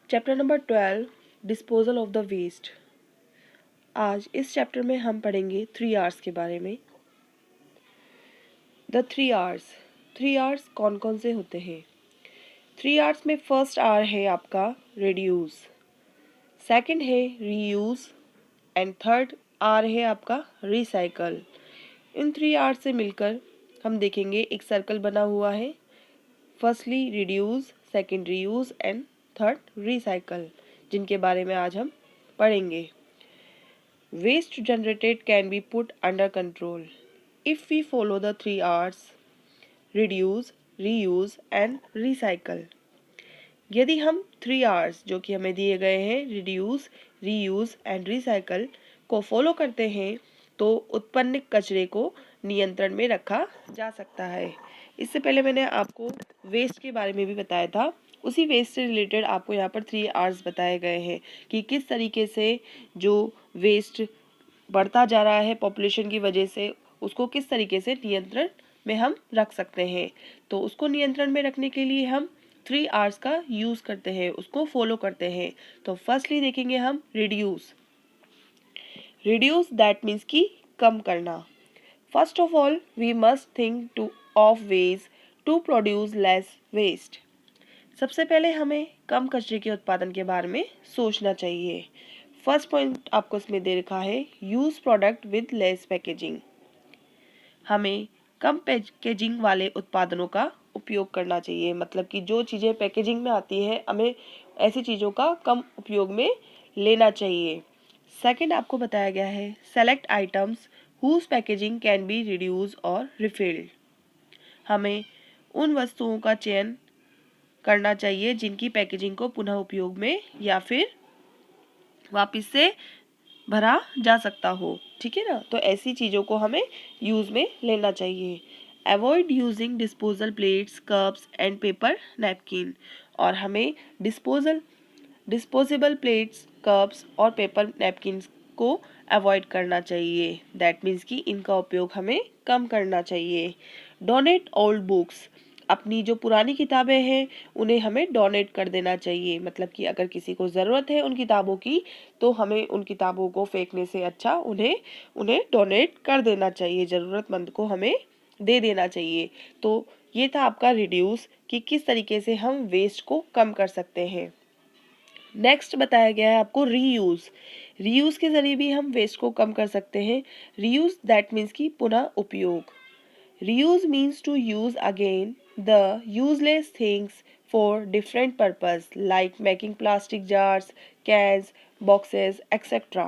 Chapter number 12 disposal of the waste. आज इस chapter में हम पढ़ेंगे 3 R's के बारे में। द 3 R's कौन कौन से होते हैं? 3 R's में फर्स्ट R है आपका रिड्यूस, सेकंड है रीयूज एंड थर्ड R है आपका रिसाइकल। इन 3 R's से मिलकर हम देखेंगे एक सर्कल बना हुआ है। Firstly reduce, second reuse and third recycle, जिनके बारे में आज हम पढ़ेंगे। Waste generated can be put under control if we follow the 3 R's reduce, reuse and recycle. यदि हम 3 R's जो कि हमें दिए गए हैं रिड्यूस, रीयूज एंड रिसाइकल को फॉलो करते हैं तो उत्पन्न कचरे को नियंत्रण में रखा जा सकता है। इससे पहले मैंने आपको वेस्ट के बारे में भी बताया था। उसी वेस्ट से रिलेटेड आपको यहाँ पर 3 R's बताए गए हैं कि किस तरीके से जो वेस्ट बढ़ता जा रहा है पॉपुलेशन की वजह से, उसको किस तरीके से नियंत्रण में हम रख सकते हैं। तो उसको नियंत्रण में रखने के लिए हम 3 R's का यूज़ करते हैं, उसको फॉलो करते हैं। तो फर्स्टली देखेंगे हम रिड्यूस। रिड्यूस दैट मीन्स कि कम करना। First of all we must think to of ways to produce less waste. सबसे पहले हमें कम कचरे के उत्पादन के बारे में सोचना चाहिए। फर्स्ट पॉइंट आपको इसमें दे रखा है use product with less packaging. हमें कम पैकेजिंग वाले उत्पादनों का उपयोग करना चाहिए, मतलब कि जो चीज़ें पैकेजिंग में आती हैं हमें ऐसी चीज़ों का कम उपयोग में लेना चाहिए। सेकंड आपको बताया गया है select items whose packaging can be reduce और रिफिल्ड। हमें उन वस्तुओं का चयन करना चाहिए जिनकी पैकेजिंग को पुनः उपयोग में या फिर वापस से भरा जा सकता हो, ठीक है ना। तो ऐसी चीज़ों को हमें यूज़ में लेना चाहिए। Avoid using disposal plates, cups and paper napkin. और हमें डिस्पोजेबल प्लेट्स, कप्स और पेपर नैपकिन को अवॉइड करना चाहिए। दैट मीन्स कि इनका उपयोग हमें कम करना चाहिए। Donate old books. अपनी जो पुरानी किताबें हैं उन्हें हमें डोनेट कर देना चाहिए, मतलब कि अगर किसी को ज़रूरत है उन किताबों की तो हमें उन किताबों को फेंकने से अच्छा उन्हें डोनेट कर देना चाहिए, ज़रूरतमंद को हमें दे देना चाहिए। तो ये था आपका रिड्यूस कि किस तरीके से हम वेस्ट को कम कर सकते हैं। नेक्स्ट बताया गया है आपको रीयूज़। रीयूज़ के ज़रिए भी हम वेस्ट को कम कर सकते हैं। रीयूज़ दैट मीन्स कि पुनः उपयोग। Reuse means to use again the useless things for different purpose like making plastic jars, cans, boxes, etc.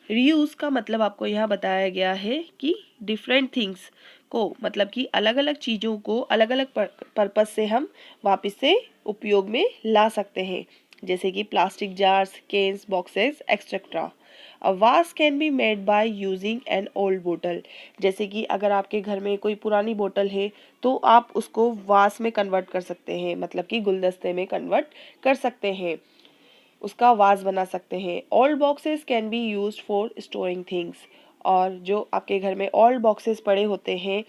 Reuse का मतलब आपको यहाँ बताया गया है कि different things को, मतलब कि अलग अलग चीज़ों को अलग अलग पर्पस से हम वापस से उपयोग में ला सकते हैं, जैसे कि plastic jars, cans, boxes etcetera. A vase can be made by using an old बोतल। जैसे कि अगर आपके घर में कोई पुरानी बोतल है तो आप उसको वास में कन्वर्ट कर सकते हैं, मतलब कि गुलदस्ते में कन्वर्ट कर सकते हैं, उसका वास बना सकते हैं। Old boxes can be used for storing things. और जो आपके घर में ओल्ड बॉक्सेस पड़े होते हैं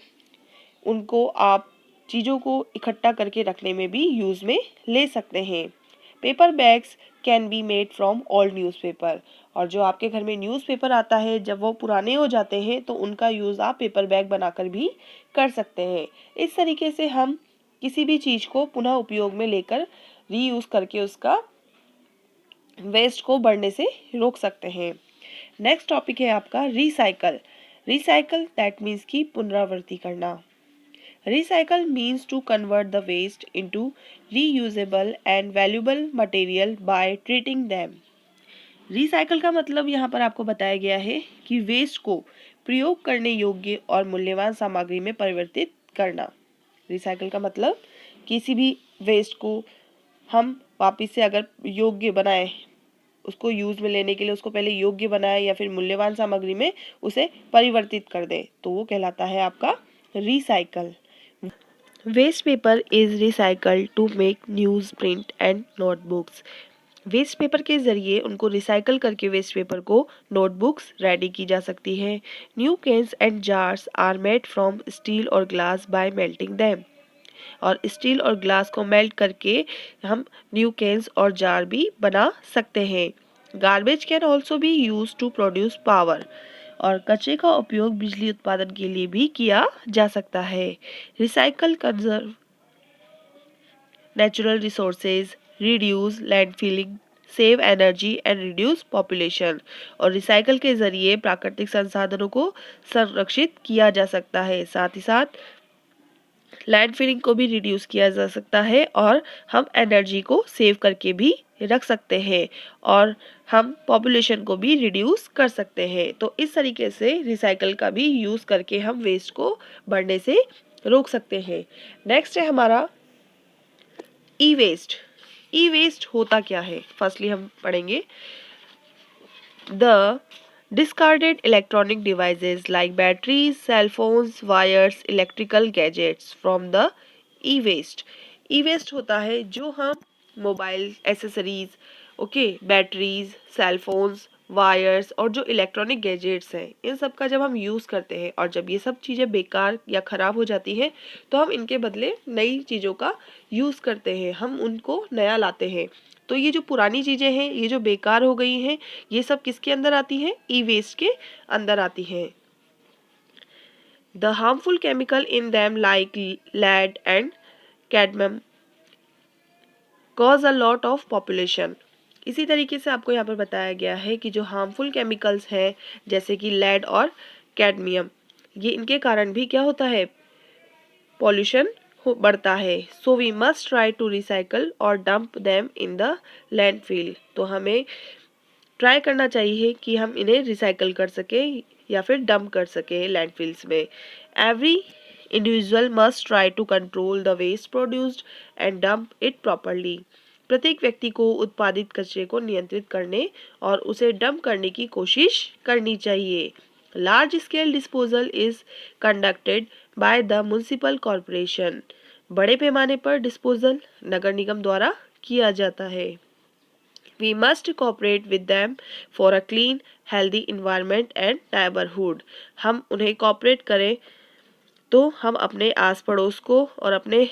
उनको आप चीज़ों को इकट्ठा करके रखने में भी यूज़ में ले सकते हैं। Paper bags can be made from old newspaper. और जो आपके घर में न्यूज़पेपर आता है जब वो पुराने हो जाते हैं तो उनका यूज़ आप पेपर बैग बनाकर भी कर सकते हैं। इस तरीके से हम किसी भी चीज़ को पुनः उपयोग में लेकर रीयूज़ करके उसका वेस्ट को बढ़ने से रोक सकते हैं। नेक्स्ट टॉपिक है आपका रिसाइकल। रिसाइकल दैट मीन्स की पुनरावृत्ति करना। Recycle means to convert the waste into reusable and valuable material by treating them. Recycle का मतलब यहाँ पर आपको बताया गया है कि वेस्ट को प्रयोग करने योग्य और मूल्यवान सामग्री में परिवर्तित करना। रिसाइकल का मतलब किसी भी वेस्ट को हम वापस से अगर योग्य बनाए, उसको यूज़ में लेने के लिए उसको पहले योग्य बनाए या फिर मूल्यवान सामग्री में उसे परिवर्तित कर दे, तो वो कहलाता है आपका recycle. Waste paper is recycled to make news print and notebooks. Waste paper के ज़रिए उनको रिसाइकल करके वेस्ट पेपर को नोटबुक्स रेडी की जा सकती है। New cans and jars are made from steel और ग्लास बाय मेल्टिंग दैम। और स्टील और ग्लास को मेल्ट करके हम न्यू कैन्स और जार भी बना सकते हैं। Garbage can also be use to produce power, और कचरे का उपयोग बिजली उत्पादन के लिए भी किया जा सकता है। Recycle, conserve natural resources, reduce landfilling, save energy and reduce population. और रिसाइकल के जरिए प्राकृतिक संसाधनों को संरक्षित किया जा सकता है, साथ ही साथ लैंडफिलिंग को भी रिड्यूस किया जा सकता है, और हम एनर्जी को सेव करके भी रख सकते हैं, और हम पॉपुलेशन को भी रिड्यूस कर सकते हैं। तो इस तरीके से रिसाइकल का भी यूज़ करके हम वेस्ट को बढ़ने से रोक सकते हैं। नेक्स्ट है हमारा ई वेस्ट। ई वेस्ट होता क्या है, फर्स्टली हम पढ़ेंगे। The discarded electronic devices like batteries, cell phones, wires, electrical gadgets from the e-waste। e-waste होता है जो हम mobile accessories, okay, batteries, cell phones, wires और जो इलेक्ट्रॉनिक गैजेट्स हैं, इन सब का जब हम यूज़ करते हैं और जब ये सब चीज़ें बेकार या ख़राब हो जाती हैं तो हम इनके बदले नई चीज़ों का यूज़ करते हैं, हम उनको नया लाते हैं। तो ये जो पुरानी चीज़ें हैं, ये जो बेकार हो गई हैं, ये सब किसके अंदर आती हैं? ई वेस्ट के अंदर आती हैं। The harmful chemical in them like lead and cadmium cause a lot of population. इसी तरीके से आपको यहाँ पर बताया गया है कि जो हार्मफुल केमिकल्स हैं जैसे कि लेड और कैडमियम, ये इनके कारण भी क्या होता है? पॉल्यूशन बढ़ता है। So we must try to recycle और dump them in the landfill. तो हमें ट्राई करना चाहिए कि हम इन्हें रिसाइकल कर सकें या फिर डंप कर सकें लैंडफिल्स में। Every individual must try to control the waste produced and dump it properly. प्रत्येक व्यक्ति को उत्पादित कचरे को नियंत्रित करने और उसे डंप करने की कोशिश करनी चाहिए। Large scale disposal is conducted by the municipal corporation. बड़े पैमाने पर डिस्पोजल नगर निगम द्वारा किया जाता है। We must cooperate with them for a clean, healthy environment and neighborhood। हम उन्हें कॉपरेट करें तो हम अपने आस पड़ोस को और अपने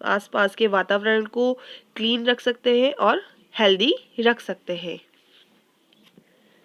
आसपास के वातावरण को क्लीन रख सकते हैं और हेल्दी रख सकते हैं।